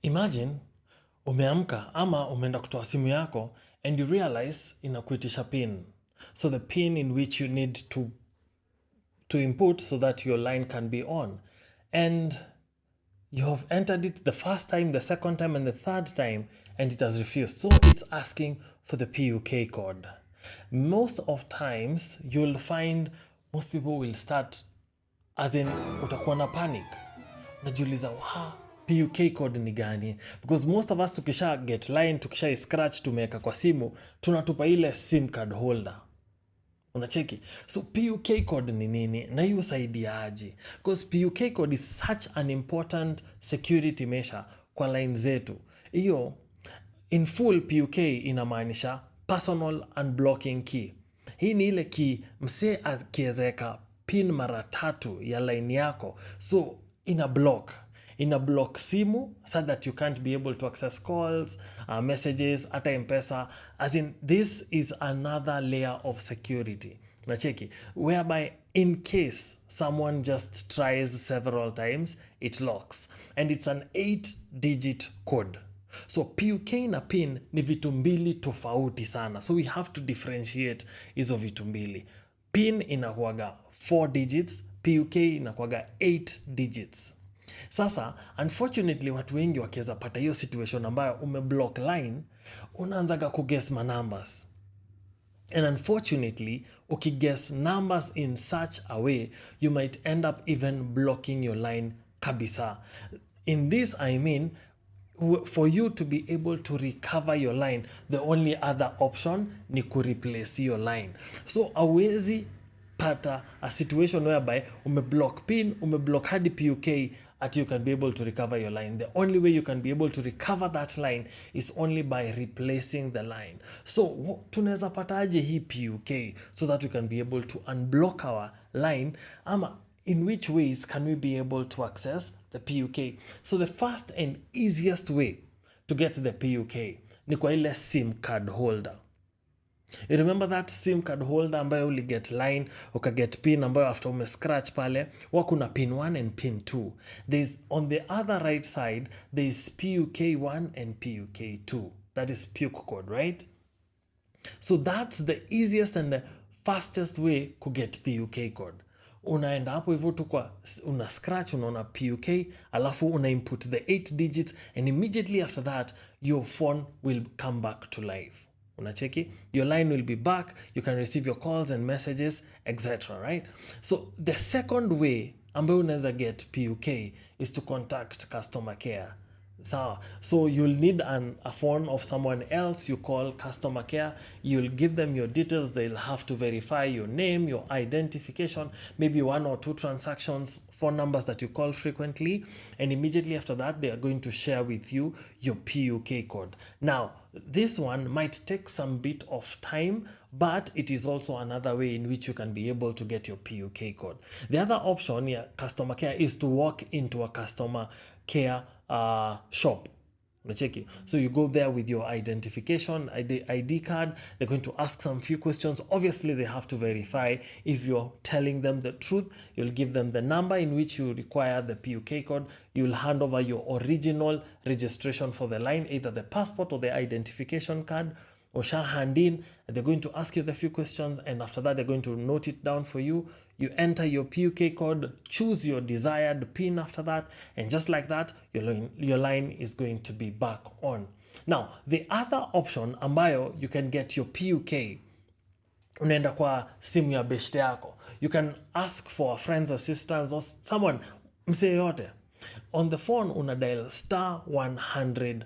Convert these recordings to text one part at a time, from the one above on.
Imagine umeamka ama umeenda kutoa simu yako and you realize inakuitisha pin. So the pin in which you need to input so that your line can be on. And you have entered it the first time, the second time, and the third time, and it has refused. So it's asking for the PUK code. Most of times, you'll find most people will start as in utakuwa na panic. Najiuliza, PUK code ni gani? Because most of us tukisha get line, tukisha scratch, tumeweka kwa simu, tunatupa ile SIM card holder. Unacheki? So PUK code ni nini na hiyo usaidia aje? Because PUK code is such an important security measure kwa line zetu. Hiyo in full PUK inamaanisha personal unblocking key. Hii ni ile key msee akiezeka pin mara 3 ya line yako. So ina block simu so that you can't be able to access calls, messages, ata M-Pesa. As in, this is another layer of security. Nacheki, whereby in case someone just tries several times, it locks. And it's an 8-digit code. So PUK na PIN ni vitu mbili tofauti sana. So we have to differentiate hizo vitu mbili. PIN inakuwaga 4 digits, PUK inakuwaga 8 digits. Sasa, unfortunately, watu wengi wakiweza pata hiyo situation ambayo umeblock line, unaanzaga kuguess ma numbers. And unfortunately, ukiguess numbers in such a way, you might end up even blocking your line kabisa. In this, I mean, for you to be able to recover your line, the only other option ni kureplace your line. So, awezi pata a situation whereby umeblock PIN, umeblock hadi PUK, at you can be able to recover your line. The only way you can be able to recover that line is only by replacing the line. So tunaweza pataje hii PUK so that we can be able to unblock our line, ama in which ways can we be able to access the PUK? So the first and easiest way to get the PUK ni kwa ile SIM card holder. You remember that SIM card holder ambayo uli get line, ukaget pin ambayo after ume scratch pale, wakuna pin 1 and pin 2. There's on the other right side, there's PUK1 and PUK2. That is PUK code, right? So that's the easiest and the fastest way to get PUK code. Unaenda hapo hivyo tu kwa una scratch, unaona PUK, alafu una input the 8 digits, and immediately after that, your phone will come back to life. Unacheki, your line will be back, you can receive your calls and messages, etc. Right? So the second way ambayo unaweza get PUK is to contact customer care. So you'll need a phone of someone else. You call customer care, you'll give them your details, they'll have to verify your name, your identification, maybe 1 or 2 transactions, phone numbers that you call frequently, and immediately after that they are going to share with you your PUK code. Now this one might take some bit of time, but it is also another way in which you can be able to get your PUK code. The other option, customer care, is to walk into a customer care shop. So you go there with your identification, ID card. They're going to ask some few questions. Obviously, they have to verify if you're telling them the truth. You'll give them the number in which you require the PUK code. You'll hand over your original registration for the line, either the passport or the identification card. Osha hand in, they're going to ask you the few questions, and after that they're going to note it down for you. You enter your PUK code, choose your desired PIN after that, and just like that, your line is going to be back on. Now, the other option ambayo you can get your PUK, unaenda kwa simu ya beshte yako. You can ask for a friend's assistance or someone, msee yote. On the phone, una dial *100#.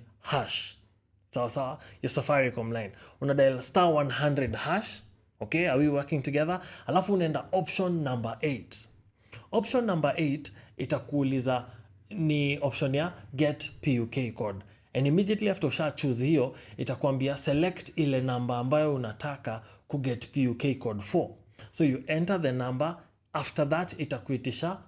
Sawa, your Safaricom line. Una dial *100#. Okay, are we working together? Alafu unaenda option number 8. Option number 8 itakuuliza ni option ya get PUK code. And immediately after usha choose hiyo, itakwambia select ile number ambayo unataka kuget PUK code for. So you enter the number. After that itakuitisha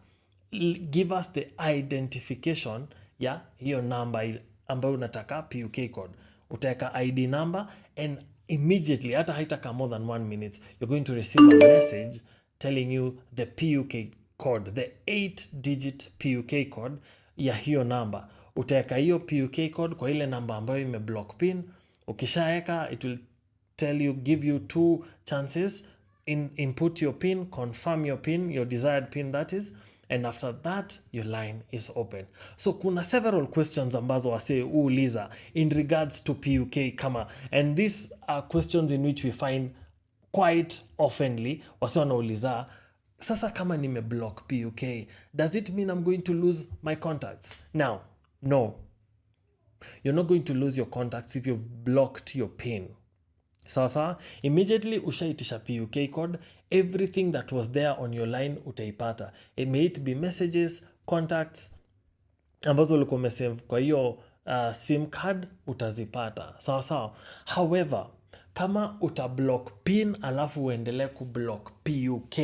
give us the identification ya hiyo number ambayo unataka PUK code. Utaweka ID number, and immediately, hata haitaka more than 1 minute, you're going to receive a message telling you the PUK code, the 8-digit PUK code ya hiyo number. Utaeka hiyo PUK code kwa ile namba ambayo imeblock pin. Ukishaeka, it will tell you, give you 2 chances. Input your pin, confirm your pin, your desired pin that is, and after that your line is open. So kuna several questions ambazo wase uuliza in regards to PUK kama, and these are questions in which we find quite oftenly. Wase wanauliza, sasa kama nimeblock PUK, does it mean I'm going to lose my contacts? Now, no. You're not going to lose your contacts if you've blocked your pin. Sasa, immediately ushaitisha PUK code, everything that was there on your line utaipata. It may it be messages, contacts, ambazo ulikuwa umesave kwa hiyo SIM card utazipata. Sawa. However, kama utablock pin alafu uendelee kublock PUK,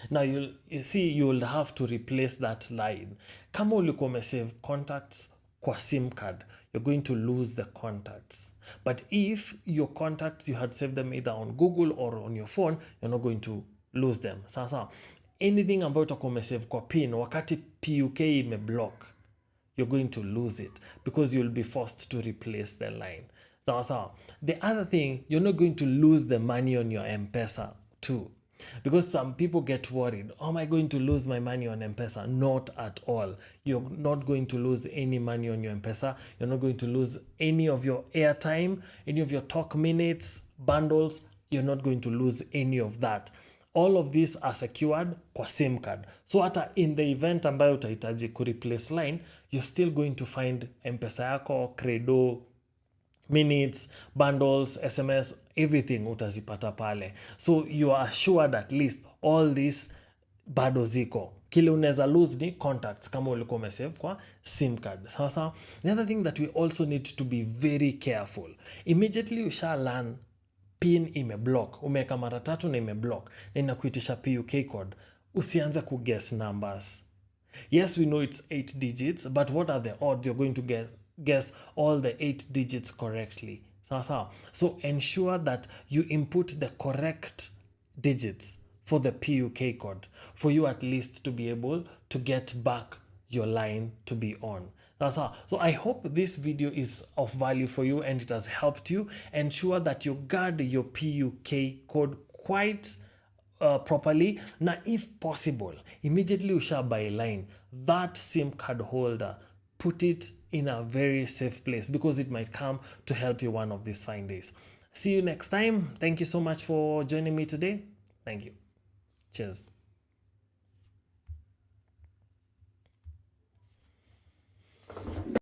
now you see you will have to replace that line. Kama ulikuwa umesave contacts kwa SIM card, you're going to lose the contacts. But if your contacts, you had saved them either on Google or on your phone, you're not going to lose them. Sasa, anything ambayo utakuwa umesave kwa pin wakati PUK imeblock, you're going to lose it because you'll be forced to replace the line. Sawa. The other thing, you're not going to lose the money on your M-Pesa too. Because some people get worried, am I going to lose my money on M-Pesa? Not at all. You're not going to lose any money on your M-Pesa. You're not going to lose any of your airtime, any of your talk minutes, bundles. You're not going to lose any of that. All of these are secured kwa SIM card. So hata in the event ambayo utahitaji kureplace line, you're still going to find M-Pesa yako, Credo, minutes, bundles, SMS, everything utazipata pale. So you are assured at least all this bado ziko. Kile unaweza lose ni contacts kama ulikuwa umesave kwa SIM card. Sasa, the other thing that we also need to be very careful. Immediately usha learn pin imeblock, umeweka mara 3 na imeblock na inakuitisha PUK code, usianze kuguess numbers. Yes, we know it's 8 digits, but what are the odds you're going to guess all the 8 digits correctly? So ensure that you input the correct digits for the PUK code for you at least to be able to get back your line to be on. So I hope this video is of value for you and it has helped you. Ensure that you guard your PUK code quite properly. Now, if possible, immediately usha buy line, that SIM card holder, put it in a very safe place because it might come to help you one of these fine days. See you next time. Thank you so much for joining me today. Thank you. Cheers.